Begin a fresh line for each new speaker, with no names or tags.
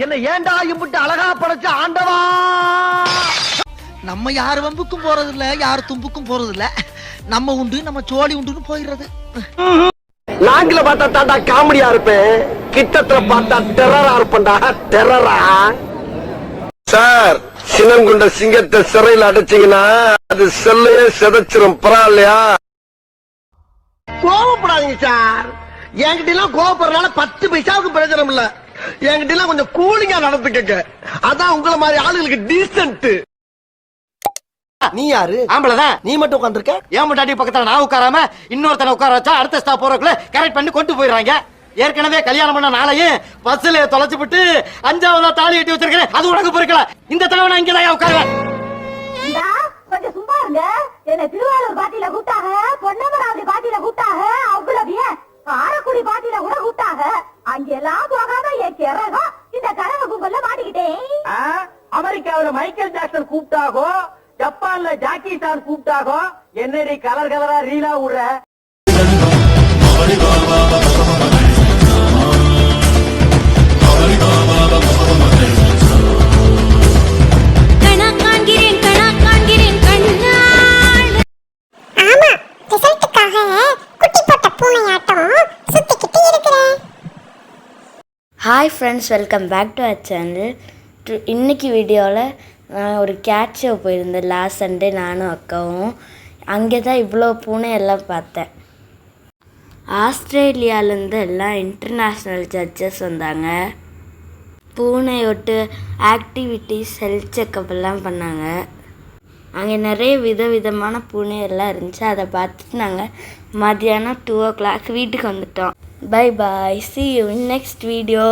என்ன ஏண்டா இம்புட்டு அழகா படைச்ச ஆண்டவா.
நம்ம யார் வம்புக்கும் போறது இல்ல, யார் தும்புக்கும் போறது இல்ல. நம்ம உண்டு, நம்ம சோழி உண்டுன்னு போயிடுறது.
நாங்கள பார்த்தா தாண்டா காமெடியா இருப்பேன், கிட்டத்துல பார்த்தா டெரரா இருப்பேன்டா. டெரரா சார், சின்னங்குண்ட சிங்கத்தை சிறையில் அடைச்சீங்கன்னா அது செல்லையே செதைச்சிரும். பரவாயில்லையா? கோவப்படாதீங்க சார். என்கிட்ட எல்லாம் கோவப்படுறதுனால 10 பைசாவுக்கு பிரயோஜனம் இல்ல. என்கிட்ட எல்லாம் கொஞ்சம் கூலிங்கா நடந்துக்கங்க. அதான் உங்களை மாதிரி ஆளுங்களுக்கு டீசன்ட். நீ யாரு? ஆம்பளதான். நீ மட்டும் உட்காந்துருக்க. ஏன் முன்னாடி பக்கத்துல நான் உட்காராம இன்னொருத்தனை உட்கார வச்சா அடுத்த ஸ்டாப் போறதுக்குள்ள கரெக்ட் பண்ணி கொண்டு போயிடுறாங்க. ஏற்கனவே கல்யாணம் பண்ண நாளையும் பஸ்ல தொலைச்சு விட்டு 5ஆவதா தாலி கட்டி வச்சிருக்கேன். அது உனக்கு பொறுக்கல. இந்த தடவை நான் இங்கதான் உட்காருவேன்.
கொஞ்சம் சும்மா இருங்க. என்ன திருவாரூர் பாட்டியில கூட்டாக, பொன்னமராவதி பாட்டியில கூட்டாக, அவ்வளவு காரக்குடி பாட்டியில கூட கூட்டாக. அங்கெல்லாம் போகாம என் கிறகம் இந்த கரவ கும்பல்ல மாட்டிக்கிட்டேன்.
அமெரிக்காவில மைக்கேல் ஜாக்சன் கூப்பிட்டாகோ, ஜப்பான்ல ஜாக்கி சான் கூப்பிட்டாகோ, என்னடி கலர் கலரா ரீலா விடுற.
Hi friends, welcome back to our channel. இன்றைக்கி வீடியோவில் நான் ஒரு கேட் ஷோ போயிருந்தேன் லாஸ்ட் சண்டே, நானும் அக்காவும். அங்கே தான் இவ்வளோ பூனை எல்லாம் பார்த்தேன். ஆஸ்திரேலியாவிலேருந்து எல்லாம் இன்டர்நேஷ்னல் ஜட்ஜஸ் வந்தாங்க. பூனையோட்டு ஆக்டிவிட்டீஸ், ஹெல்த் செக்கப் எல்லாம் பண்ணாங்க. அங்கே நிறைய விதவிதமான பூனை எல்லாம் இருந்துச்சு. அதை பார்த்துட்டு நாங்கள் மதியானம் 2 o'clock வீட்டுக்கு வந்துட்டோம். Bye bye. See you in next video.